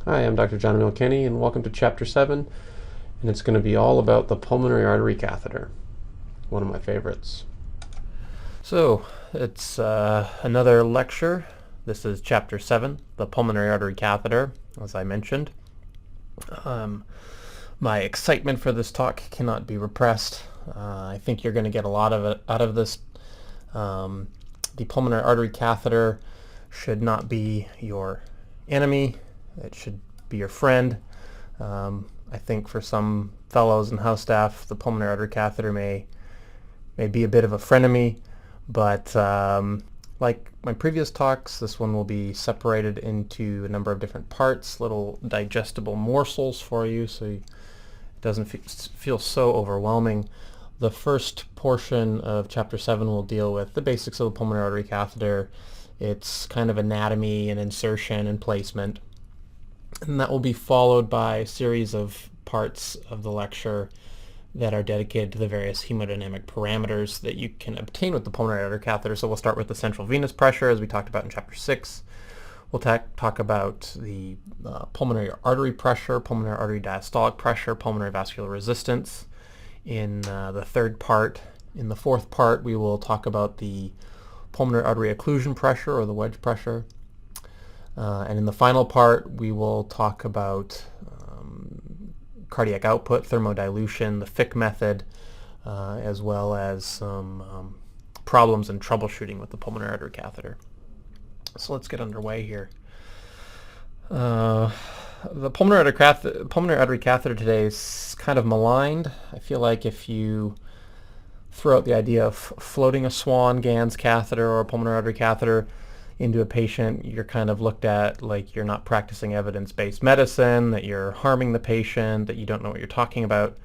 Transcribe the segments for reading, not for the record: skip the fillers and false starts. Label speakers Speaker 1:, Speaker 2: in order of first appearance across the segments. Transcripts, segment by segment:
Speaker 1: Hi, I'm Dr. John Emil Kenny, and welcome to Chapter 7, and it's going to be all about the pulmonary artery catheter, one of my favorites.
Speaker 2: So, it's another lecture. This is Chapter 7, the pulmonary artery catheter, as I mentioned. My excitement for this talk cannot be repressed. I think you're going to get a lot of it out of this. The pulmonary artery catheter should not be your enemy. It should be your friend. I think for some fellows and house staff, the pulmonary artery catheter may be a bit of a frenemy, but like my previous talks, this one will be separated into a number of different parts, little digestible morsels for you, so it doesn't feel so overwhelming. The first portion of Chapter 7 will deal with the basics of the pulmonary artery catheter, its kind of anatomy and insertion and placement. And that will be followed by a series of parts of the lecture that are dedicated to the various hemodynamic parameters that you can obtain with the pulmonary artery catheter. So we'll start with the central venous pressure, as we talked about in Chapter 6. We'll talk about the pulmonary artery pressure, pulmonary artery diastolic pressure, pulmonary vascular resistance in the third part. In the fourth part, we will talk about the pulmonary artery occlusion pressure, or the wedge pressure. And in the final part, we will talk about cardiac output, thermodilution, the Fick method, as well as some problems and troubleshooting with the pulmonary artery catheter. So let's get underway here. The pulmonary artery catheter today is kind of maligned. I feel like if you throw out the idea of floating a Swan-Ganz catheter or a pulmonary artery catheter into a patient, you're kind of looked at like you're not practicing evidence-based medicine, that you're harming the patient, that you don't know what you're talking about.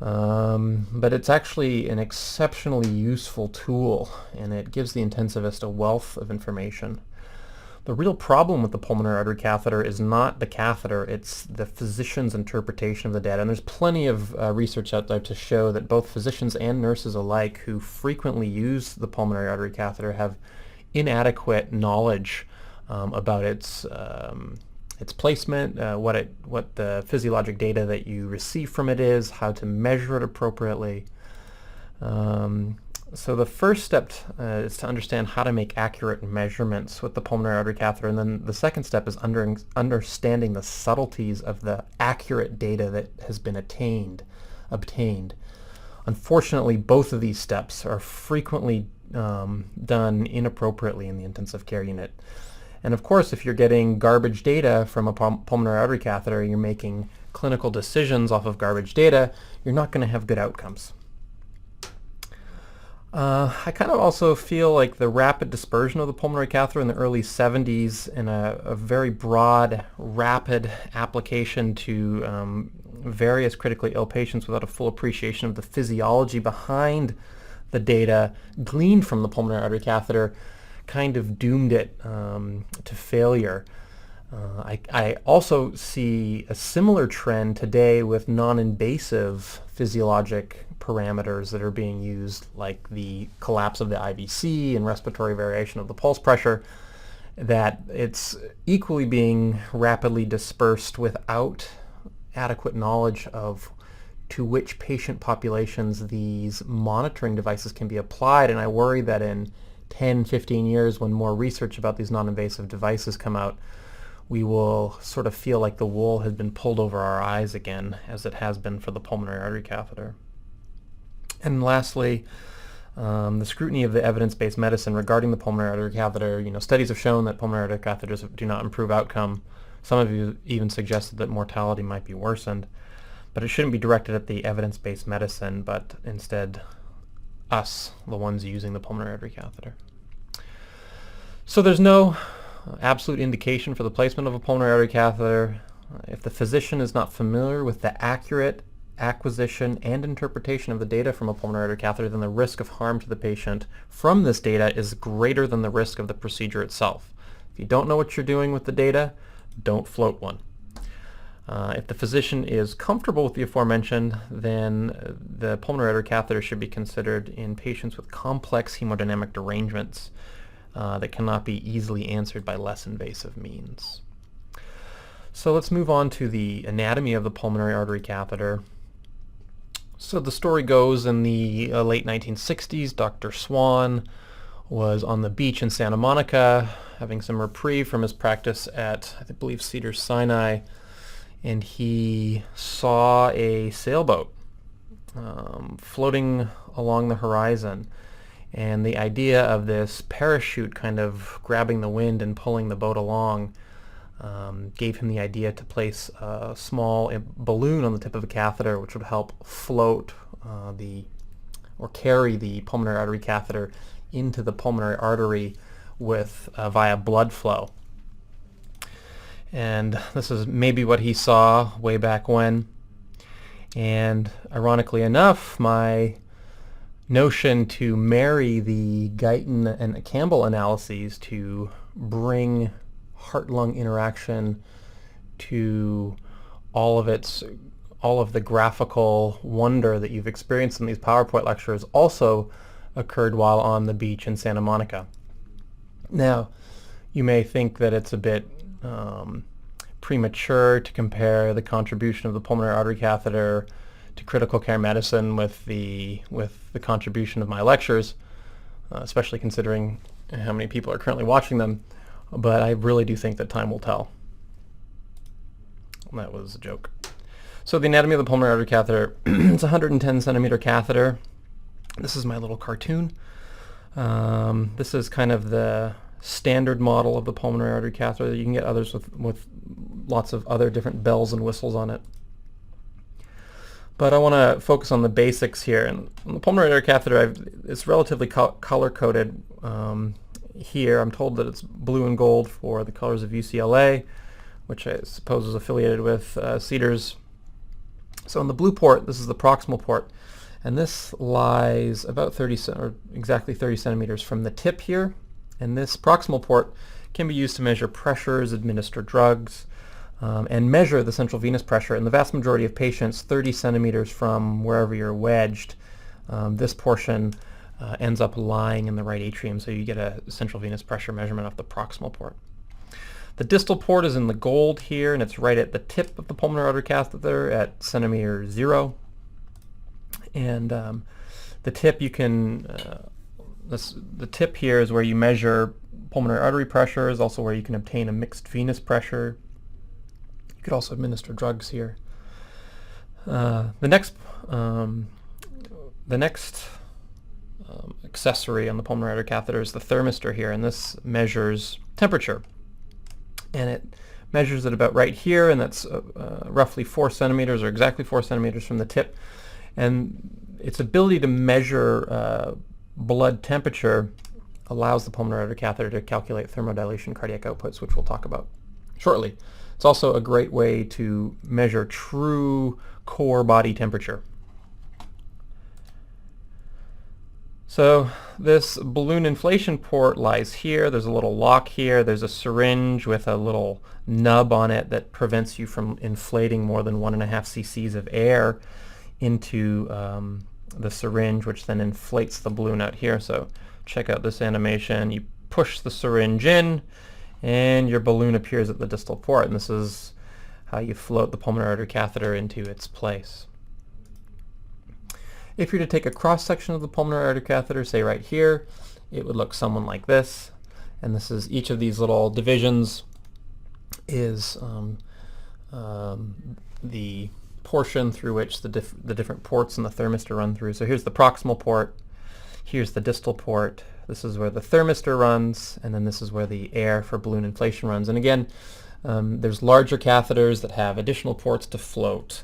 Speaker 2: But it's actually an exceptionally useful tool, and it gives the intensivist a wealth of information. The real problem with the pulmonary artery catheter is not the catheter, it's the physician's interpretation of the data. And there's plenty of research out there to show that both physicians and nurses alike who frequently use the pulmonary artery catheter have inadequate knowledge about its placement, what the physiologic data that you receive from it is, how to measure it appropriately. So the first step is to understand how to make accurate measurements with the pulmonary artery catheter, and then the second step is understanding the subtleties of the accurate data that has been obtained. Unfortunately, both of these steps are frequently done inappropriately in the intensive care unit. And of course, if you're getting garbage data from a pulmonary artery catheter, you're making clinical decisions off of garbage data, you're not going to have good outcomes. I kind of also feel like the rapid dispersion of the pulmonary catheter in the early 70s and a very broad, rapid application to various critically ill patients without a full appreciation of the physiology behind the data gleaned from the pulmonary artery catheter kind of doomed it to failure. I also see a similar trend today with non-invasive physiologic parameters that are being used, like the collapse of the IVC and respiratory variation of the pulse pressure, that it's equally being rapidly dispersed without adequate knowledge of to which patient populations these monitoring devices can be applied. And I worry that in 10, 15 years, when more research about these non-invasive devices come out, we will sort of feel like the wool has been pulled over our eyes again, as it has been for the pulmonary artery catheter. And lastly, the scrutiny of the evidence-based medicine regarding the pulmonary artery catheter. Studies have shown that pulmonary artery catheters do not improve outcome. Some of you even suggested that mortality might be worsened. But it shouldn't be directed at the evidence-based medicine, but instead us, the ones using the pulmonary artery catheter. So there's no absolute indication for the placement of a pulmonary artery catheter. If the physician is not familiar with the accurate acquisition and interpretation of the data from a pulmonary artery catheter, then the risk of harm to the patient from this data is greater than the risk of the procedure itself. If you don't know what you're doing with the data, don't float one. If the physician is comfortable with the aforementioned, then the pulmonary artery catheter should be considered in patients with complex hemodynamic derangements that cannot be easily answered by less invasive means. So let's move on to the anatomy of the pulmonary artery catheter. So the story goes in the late 1960s, Dr. Swan was on the beach in Santa Monica having some reprieve from his practice at, I believe, Cedars-Sinai, and he saw a sailboat floating along the horizon. And the idea of this parachute kind of grabbing the wind and pulling the boat along gave him the idea to place a small balloon on the tip of a catheter, which would help float or carry the pulmonary artery catheter into the pulmonary artery with via blood flow. And this is maybe what he saw way back when. And ironically enough, my notion to marry the Guyton and Campbell analyses to bring heart-lung interaction to all of the graphical wonder that you've experienced in these PowerPoint lectures also occurred while on the beach in Santa Monica. Now, you may think that it's a bit premature to compare the contribution of the pulmonary artery catheter to critical care medicine with the contribution of my lectures, especially considering how many people are currently watching them. But I really do think that time will tell. That was a joke. So the anatomy of the pulmonary artery catheter, it's a 110 centimeter catheter. This is my little cartoon. This is kind of the standard model of the pulmonary artery catheter. You can get others with lots of other different bells and whistles on it. But I want to focus on the basics here. And the pulmonary artery catheter, it's relatively color-coded. Here I'm told that it's blue and gold for the colors of UCLA, which I suppose is affiliated with Cedars. So in the blue port, this is the proximal port, and this lies about exactly 30 centimeters from the tip here. And this proximal port can be used to measure pressures, administer drugs, and measure the central venous pressure. In the vast majority of patients, 30 centimeters from wherever you're wedged, this portion ends up lying in the right atrium, so you get a central venous pressure measurement of the proximal port. The distal port is in the gold here, and it's right at the tip of the pulmonary artery catheter at centimeter 0. And the tip the tip here is where you measure pulmonary artery pressure, is also where you can obtain a mixed venous pressure. You could also administer drugs here. The next accessory on the pulmonary artery catheter is the thermistor here, and this measures temperature. And it measures it about right here, and that's roughly 4 centimeters, or exactly 4 centimeters from the tip. And its ability to measure blood temperature allows the pulmonary artery catheter to calculate thermodilation cardiac outputs, which we'll talk about shortly. It's also a great way to measure true core body temperature. So this balloon inflation port lies here. There's a little lock here. There's a syringe with a little nub on it that prevents you from inflating more than 1.5 cc's of air into the syringe, which then inflates the balloon out here. So check out this animation. You push the syringe in, and your balloon appears at the distal port. And this is how you float the pulmonary artery catheter into its place. If you were to take a cross-section of the pulmonary artery catheter, say right here, it would look something like this. And this is each of these little divisions is the portion through which the different ports in the thermistor run through. So here's the proximal port, here's the distal port, this is where the thermistor runs, and then this is where the air for balloon inflation runs. And again, there's larger catheters that have additional ports to float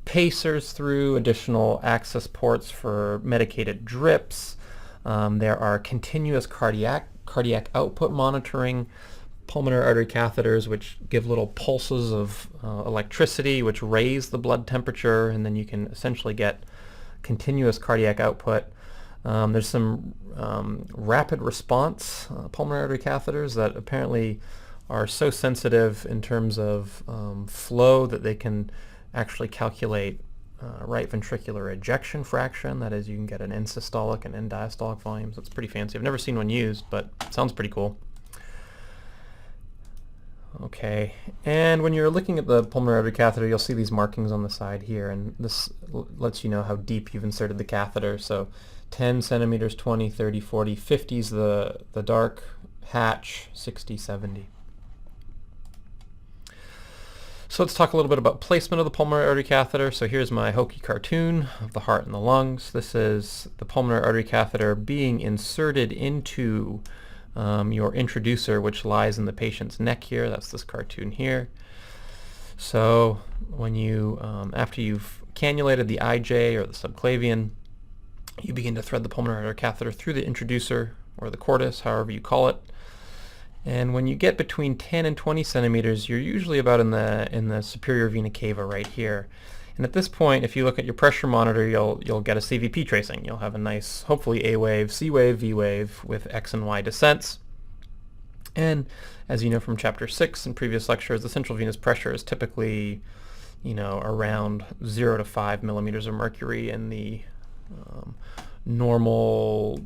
Speaker 2: pacers through, additional access ports for medicated drips. There are continuous cardiac output monitoring pulmonary artery catheters, which give little pulses of electricity which raise the blood temperature, and then you can essentially get continuous cardiac output. There's some rapid response pulmonary artery catheters that apparently are so sensitive in terms of flow that they can actually calculate right ventricular ejection fraction. That is, you can get an end-systolic and end-diastolic volumes. That's pretty fancy. I've never seen one used, but it sounds pretty cool. Okay. Okay, and when you're looking at the pulmonary artery catheter, you'll see these markings on the side here, and this lets you know how deep you've inserted the catheter. So 10 centimeters, 20, 30, 40, 50 is the dark hatch, 60, 70. So let's talk a little bit about placement of the pulmonary artery catheter. So here's my hokey cartoon of the heart and the lungs. This is the pulmonary artery catheter being inserted into your introducer, which lies in the patient's neck here. That's this cartoon here. So when you, after you've cannulated the IJ or the subclavian, you begin to thread the pulmonary artery catheter through the introducer or the cordis, however you call it. And when you get between 10 and 20 centimeters, you're usually about in the superior vena cava right here. And at this point, if you look at your pressure monitor, you'll get a CVP tracing. You'll have a nice, hopefully A wave, C wave, V wave with X and Y descents. And as you know from Chapter 6 and previous lectures, the central venous pressure is typically, around 0 to 5 millimeters of mercury in the normal,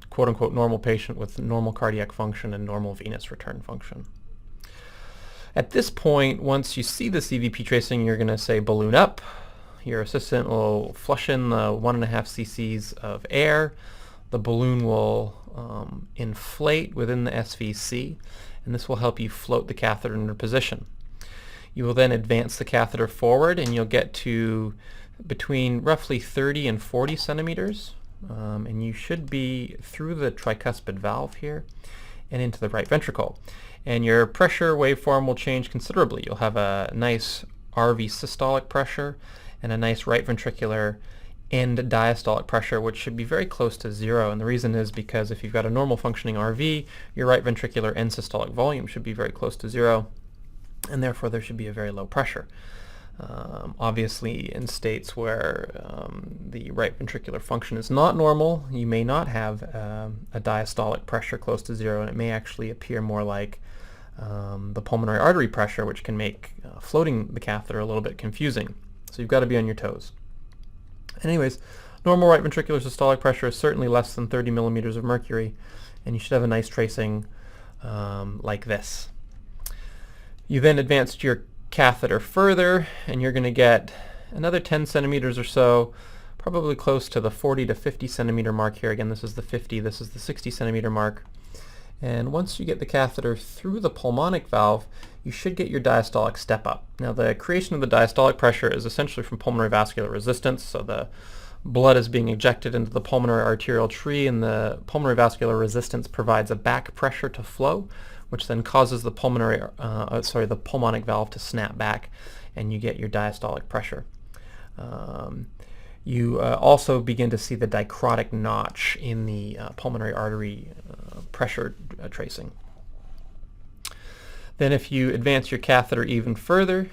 Speaker 2: quote-unquote normal patient with normal cardiac function and normal venous return function. At this point, once you see the CVP tracing, you're going to say balloon up. Your assistant will flush in the 1.5 cc's of air. The balloon will inflate within the SVC, and this will help you float the catheter into position. You will then advance the catheter forward, and you'll get to between roughly 30 and 40 centimeters. And you should be through the tricuspid valve here and into the right ventricle. And your pressure waveform will change considerably. You'll have a nice RV systolic pressure and a nice right ventricular end diastolic pressure, which should be very close to 0. And the reason is because if you've got a normal functioning RV, your right ventricular end systolic volume should be very close to 0, and therefore there should be a very low pressure. Obviously, in states where the right ventricular function is not normal, you may not have a diastolic pressure close to 0, and it may actually appear more like the pulmonary artery pressure, which can make floating the catheter a little bit confusing. So you've got to be on your toes. Anyways, normal right ventricular systolic pressure is certainly less than 30 millimeters of mercury, and you should have a nice tracing like this. You then advanced your catheter further, and you're going to get another 10 centimeters or so, probably close to the 40 to 50 centimeter mark here. Again, this is the 50, this is the 60 centimeter mark. And once you get the catheter through the pulmonic valve, you should get your diastolic step up. Now, the creation of the diastolic pressure is essentially from pulmonary vascular resistance, so the blood is being ejected into the pulmonary arterial tree, and the pulmonary vascular resistance provides a back pressure to flow, which then causes the the pulmonic valve to snap back, and you get your diastolic pressure. You also begin to see the dicrotic notch in the pulmonary artery pressure tracing. Then if you advance your catheter even further,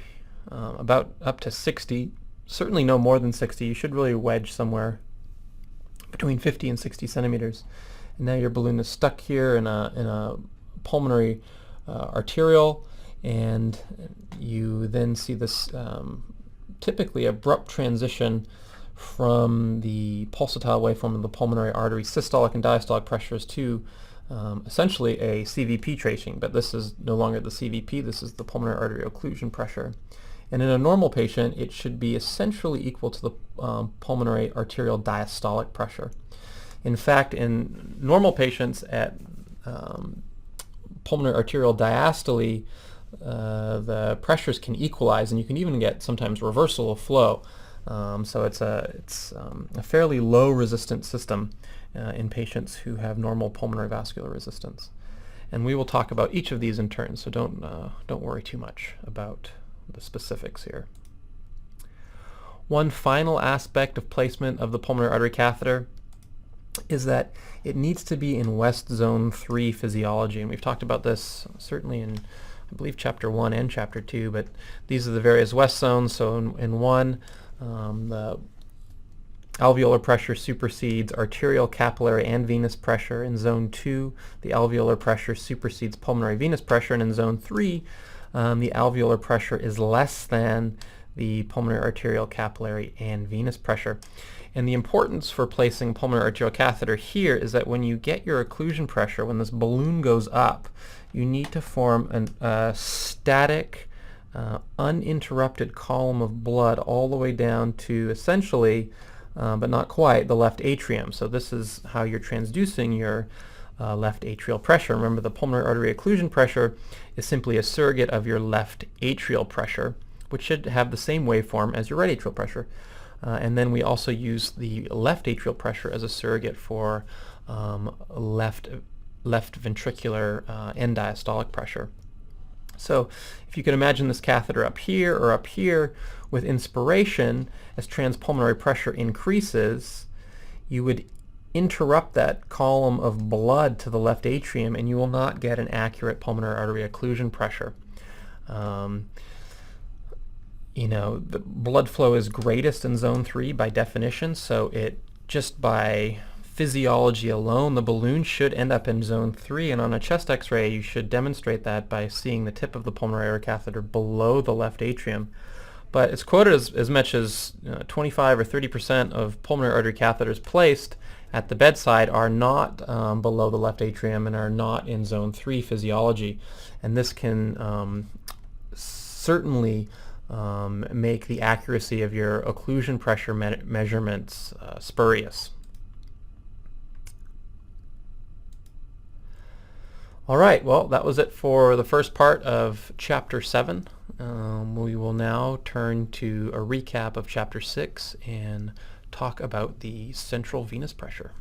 Speaker 2: about up to 60, certainly no more than 60, you should really wedge somewhere between 50 and 60 centimeters. And now your balloon is stuck here in a pulmonary arterial, and you then see this typically abrupt transition from the pulsatile waveform of the pulmonary artery systolic and diastolic pressures to essentially a CVP tracing, but this is no longer the CVP, this is the pulmonary artery occlusion pressure. And in a normal patient, it should be essentially equal to the pulmonary arterial diastolic pressure. In fact, in normal patients at pulmonary arterial diastole, the pressures can equalize, and you can even get sometimes reversal of flow. So it's a fairly low resistant system in patients who have normal pulmonary vascular resistance. And we will talk about each of these in turn, so don't worry too much about the specifics here. One final aspect of placement of the pulmonary artery catheter is that it needs to be in West Zone 3 physiology, and we've talked about this certainly in, I believe, Chapter 1 and Chapter 2, but these are the various West zones. So in 1, the alveolar pressure supersedes arterial, capillary, and venous pressure. In Zone 2, the alveolar pressure supersedes pulmonary venous pressure, and in Zone 3, the alveolar pressure is less than the pulmonary arterial, capillary, and venous pressure. And the importance for placing pulmonary arterial catheter here is that when you get your occlusion pressure, when this balloon goes up, you need to form a static, uninterrupted column of blood all the way down to essentially, but not quite, the left atrium. So this is how you're transducing your left atrial pressure. Remember, the pulmonary artery occlusion pressure is simply a surrogate of your left atrial pressure, which should have the same waveform as your right atrial pressure. And then we also use the left atrial pressure as a surrogate for left ventricular end diastolic pressure. So if you can imagine this catheter up here or up here, with inspiration, as transpulmonary pressure increases, you would interrupt that column of blood to the left atrium, and you will not get an accurate pulmonary artery occlusion pressure. The blood flow is greatest in zone 3 by definition, so just by physiology alone, the balloon should end up in zone 3, and on a chest x-ray you should demonstrate that by seeing the tip of the pulmonary artery catheter below the left atrium. But it's quoted as much as 25 or 30% of pulmonary artery catheters placed at the bedside are not below the left atrium and are not in zone 3 physiology, and this can certainly make the accuracy of your occlusion pressure measurements spurious. All right, well, that was it for the first part of Chapter 7. We will now turn to a recap of Chapter 6 and talk about the central venous pressure.